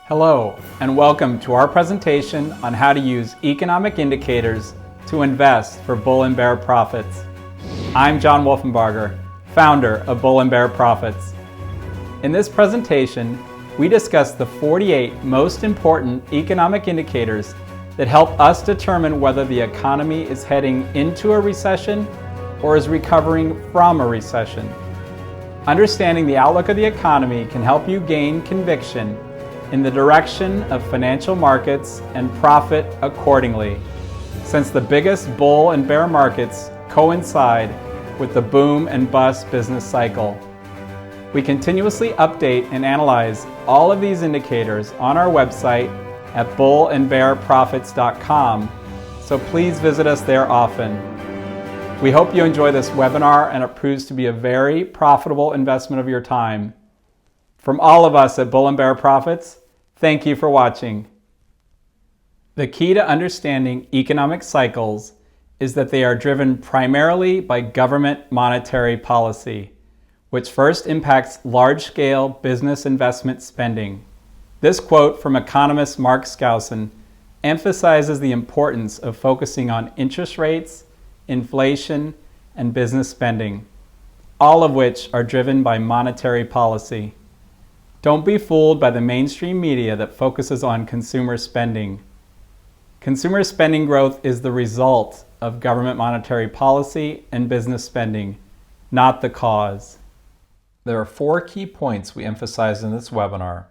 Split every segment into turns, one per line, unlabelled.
Hello, and welcome to our presentation on how to use economic indicators to invest for bull and bear profits. I'm John Wolfenbarger, founder of Bull and Bear Profits. In this presentation, we discuss the 48 most important economic indicators that help us determine whether the economy is heading into a recession or is recovering from a recession. Understanding the outlook of the economy can help you gain conviction in the direction of financial markets and profit accordingly, since the biggest bull and bear markets coincide with the boom and bust business cycle. We continuously update and analyze all of these indicators on our website at bullandbearprofits.com, so please visit us there often. We hope you enjoy this webinar and it proves to be a very profitable investment of your time. From all of us at Bull and Bear Profits, thank you for watching. The key to understanding economic cycles is that they are driven primarily by government monetary policy, which first impacts large-scale business investment spending. This quote from economist Mark Skousen emphasizes the importance of focusing on interest rates, inflation, and business spending, all of which are driven by monetary policy. Don't be fooled by the mainstream media that focuses on consumer spending. Consumer spending growth is the result of government monetary policy and business spending, not the cause. There are 4 key points we emphasize in this webinar.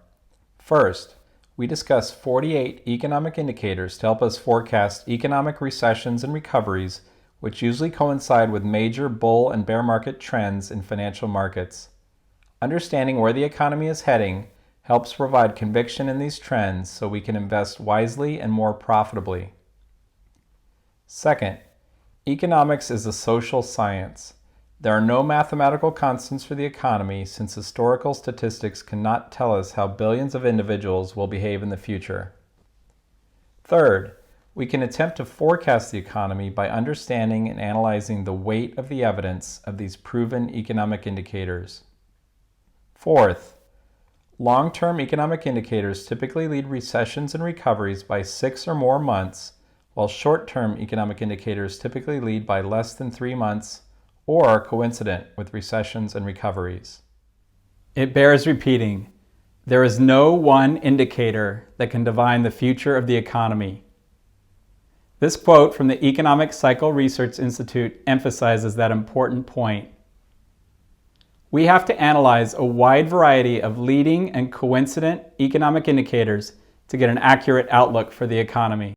First, we discuss 48 economic indicators to help us forecast economic recessions and recoveries, which usually coincide with major bull and bear market trends in financial markets. Understanding where the economy is heading helps provide conviction in these trends so we can invest wisely and more profitably. Second, economics is a social science. There are no mathematical constants for the economy since historical statistics cannot tell us how billions of individuals will behave in the future. Third, we can attempt to forecast the economy by understanding and analyzing the weight of the evidence of these proven economic indicators. Fourth, long-term economic indicators typically lead recessions and recoveries by 6 or more months, while short-term economic indicators typically lead by less than 3 months or are coincident with recessions and recoveries. It bears repeating, there is no one indicator that can define the future of the economy. This quote from the Economic Cycle Research Institute emphasizes that important point. We have to analyze a wide variety of leading and coincident economic indicators to get an accurate outlook for the economy.